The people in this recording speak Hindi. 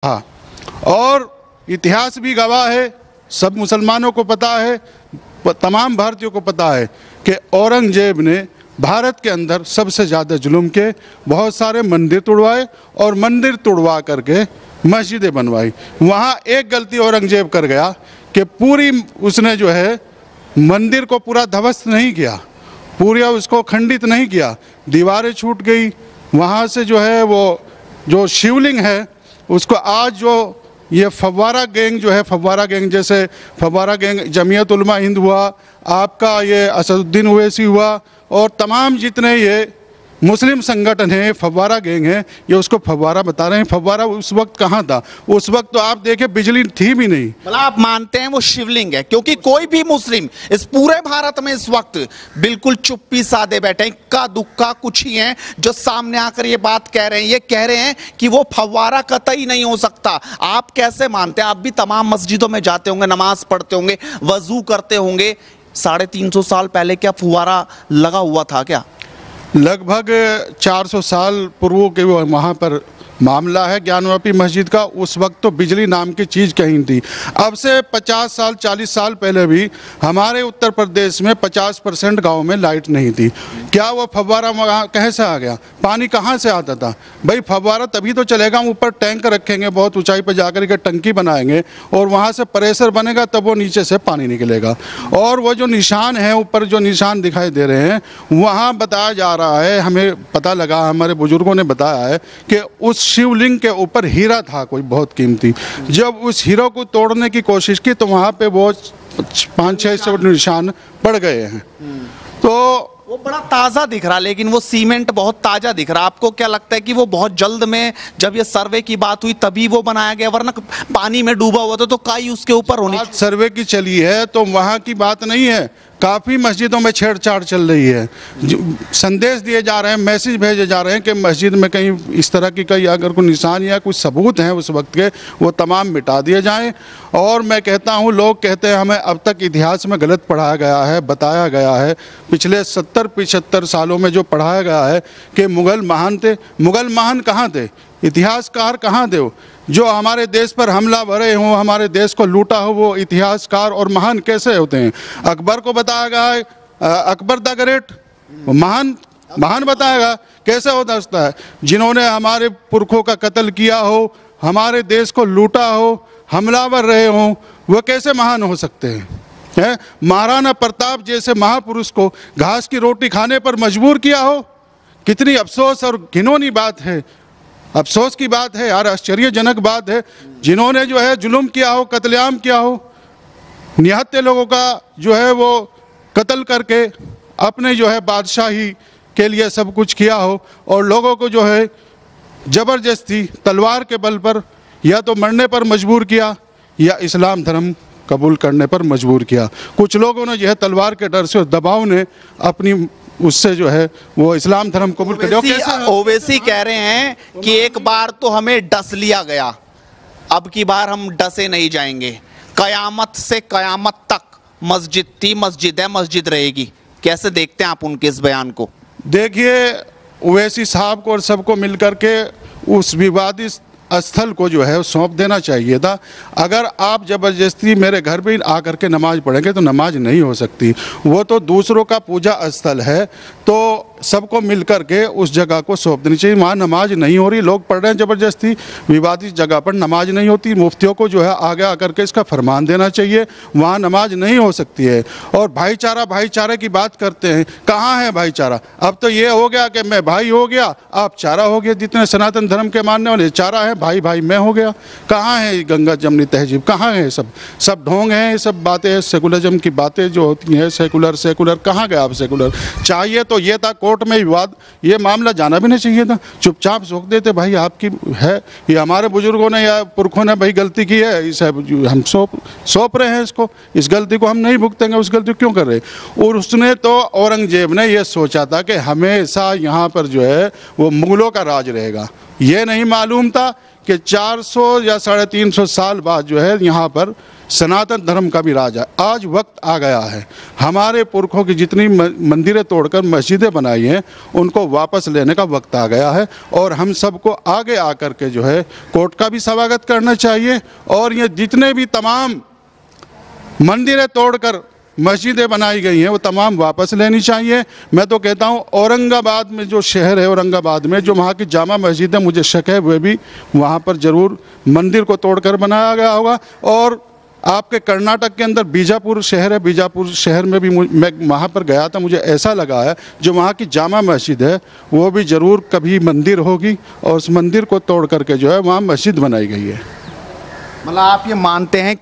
हाँ, और इतिहास भी गवाह है, सब मुसलमानों को पता है, तमाम भारतीयों को पता है कि औरंगजेब ने भारत के अंदर सबसे ज़्यादा जुल्म के, बहुत सारे मंदिर तोड़वाए और मंदिर तोड़वा करके मस्जिदें बनवाई। वहाँ एक गलती औरंगजेब कर गया कि पूरी उसने जो है मंदिर को पूरा ध्वस्त नहीं किया, पूरा उसको खंडित नहीं किया, दीवारें छूट गई। वहाँ से जो है वो जो शिवलिंग है उसको आज जो ये फव्वारा गैंग जो है, फव्वारा गैंग जैसे फव्वारा गैंग जमीयत उलमा हिंद हुआ, आपका ये असदुद्दीन ओवैसी हुआ और तमाम जितने ये मुस्लिम संगठन हैं, फव्वारा गैंग है, ये उसको फव्वारा बता रहे हैं। फव्वारा उस वक्त कहाँ था? उस वक्त तो आप देखें बिजली थी भी नहीं। मतलब आप मानते हैं वो शिवलिंग है? क्योंकि कोई भी मुस्लिम इस पूरे भारत में इस वक्त बिल्कुल चुप्पी साधे बैठे हैं, इक्का दुक्का कुछ ही हैं जो सामने आकर ये बात कह रहे हैं। ये कह रहे हैं कि वो फव्वारा कतई नहीं हो सकता। आप कैसे मानते हैं? आप भी तमाम मस्जिदों में जाते होंगे, नमाज पढ़ते होंगे, वजू करते होंगे। 350 साल पहले क्या फव्वारा लगा हुआ था क्या? लगभग 400 साल पूर्व के वहाँ पर मामला है ज्ञानवापी मस्जिद का। उस वक्त तो बिजली नाम की चीज़ कहीं नहीं थी। अब से 50 साल 40 साल पहले भी हमारे उत्तर प्रदेश में 50% गाँव में लाइट नहीं थी। क्या वो फव्वारा वहाँ कहाँ से आ गया? पानी कहाँ से आता था? भाई फव्वारा तभी तो चलेगा, ऊपर टैंक रखेंगे, बहुत ऊंचाई पर जाकर के टंकी बनाएंगे और वहाँ से प्रेशर बनेगा, तब वो नीचे से पानी निकलेगा। और वो जो निशान है ऊपर, जो निशान दिखाई दे रहे हैं, वहाँ बताया जा रहा है, हमें पता लगा, हमारे बुजुर्गों ने बताया है कि उस शिवलिंग के ऊपर हीरा था कोई बहुत कीमती। जब उस हीरो को तोड़ने की कोशिश की तो वहाँ पे वो 500-600 निशान पड़ गए हैं। तो वो बड़ा ताज़ा दिख रहा, लेकिन वो सीमेंट बहुत ताज़ा दिख रहा। आपको क्या लगता है कि वो बहुत जल्द में, जब ये सर्वे की बात हुई तभी वो बनाया गया, वरना पानी में डूबा हुआ था तो काई उसके ऊपर होनी? सर्वे की चली है तो वहाँ की बात नहीं है, काफ़ी मस्जिदों में छेड़छाड़ चल रही है। संदेश दिए जा रहे हैं, मैसेज भेजे जा रहे हैं कि मस्जिद में कहीं इस तरह की कहीं अगर कोई निशान या कुछ सबूत हैं उस वक्त के, वो तमाम मिटा दिए जाएं। और मैं कहता हूं, लोग कहते हैं हमें अब तक इतिहास में गलत पढ़ाया गया है, बताया गया है। पिछले 70-75 सालों में जो पढ़ाया गया है कि मुग़ल महान थे। मुग़ल महान कहाँ थे? इतिहासकार कहाँ थे? जो हमारे देश पर हमला भरे हों, हमारे देश को लूटा हो, वो इतिहासकार और महान कैसे होते हैं? अकबर को बताया गया है, अकबर द ग्रेट महान महान बताया गया, कैसे हो सकता है? जिन्होंने हमारे पुरखों का कत्ल किया हो, हमारे देश को लूटा हो, हमलावर रहे हों, वो कैसे महान हो सकते हैं? महाराणा प्रताप जैसे महापुरुष को घास की रोटी खाने पर मजबूर किया हो, कितनी अफसोस और घिनौनी बात है, अफसोस की बात है यार, आश्चर्यजनक बात है। जिन्होंने जो है जुल्म किया हो, कत्लेआम किया हो, निहत्थे लोगों का जो है वो कत्ल करके अपने जो है बादशाही के लिए सब कुछ किया हो और लोगों को जो है ज़बरदस्ती तलवार के बल पर या तो मरने पर मजबूर किया या इस्लाम धर्म कबूल करने पर मजबूर किया। कुछ लोगों ने जो है तलवार के डर से, दबाव ने अपनी उससे जो है वो इस्लाम धर्म कबूल कर लिया। ओवैसी कह रहे हैं कि एक बार तो हमें डस लिया गया, अब की बार हम डसे नहीं जाएंगे। कयामत से कयामत तक मस्जिद थी, मस्जिद है, मस्जिद रहेगी। कैसे देखते हैं आप उनके इस बयान को? देखिए, ओवैसी साहब को और सबको मिलकर के उस विवादित स्थल को जो है सौंप देना चाहिए था। अगर आप ज़बरदस्ती मेरे घर पे आकर के नमाज पढ़ेंगे तो नमाज नहीं हो सकती। वो तो दूसरों का पूजा स्थल है, तो सबको मिलकर के उस जगह को सौंप देनी चाहिए। वहाँ नमाज नहीं हो रही, लोग पढ़ रहे हैं ज़बरदस्ती, विवादित जगह पर नमाज नहीं होती। मुफ्तियों को जो है आगे आकर के इसका फरमान देना चाहिए, वहाँ नमाज नहीं हो सकती है। और भाईचारा, भाईचारे की बात करते हैं, कहाँ है भाईचारा? अब तो ये हो गया कि मैं भाई हो गया, आप चारा हो गया। जितने सनातन धर्म के मानने वाले चारा है, भाई भाई मैं हो गया। कहाँ है गंगा जमनी तहजीब? कहाँ है? सब ढोंग हैं, सब बातें, सेकुलरिज्म की बातें जो होती हैं, सेकुलर कहाँ गया आप? सेकुलर चाहिए तो ये था कोर्ट में विवाद, ये मामला जाना भी नहीं चाहिए था, चुपचाप सोच देते भाई आपकी है, ये हमारे बुजुर्गों ने या पुरखों ने भाई गलती की है, इसे हम सौंप रहे हैं इसको, इस गलती को हम नहीं भुगतेंगे, उस गलती को क्यों कर रहे? और उसने तो औरंगजेब ने ये सोचा था कि हमेशा यहाँ पर जो है वो मुगलों का राज रहेगा। ये नहीं मालूम था कि 400 या 350 साल बाद जो है यहाँ पर सनातन धर्म का भी राज है। आज वक्त आ गया है, हमारे पुरखों की जितनी मंदिरें तोड़कर मस्जिदें बनाई हैं उनको वापस लेने का वक्त आ गया है। और हम सबको आगे आकर के जो है कोर्ट का भी स्वागत करना चाहिए और ये जितने भी तमाम मंदिरें तोड़कर मस्जिदें बनाई गई हैं वो तमाम वापस लेनी चाहिए। मैं तो कहता हूँ औरंगाबाद में जो शहर है, औरंगाबाद में जो वहाँ की जामा मस्जिद है, मुझे शक है वह भी वहाँ पर ज़रूर मंदिर को तोड़कर बनाया गया होगा। और आपके कर्नाटक के अंदर बीजापुर शहर है, बीजापुर शहर में भी मैं वहाँ पर गया था, मुझे ऐसा लगा है जो वहाँ की जामा मस्जिद है वो भी ज़रूर कभी मंदिर होगी और उस मंदिर को तोड़ करके जो है वहाँ मस्जिद बनाई गई है। मतलब आप ये मानते हैं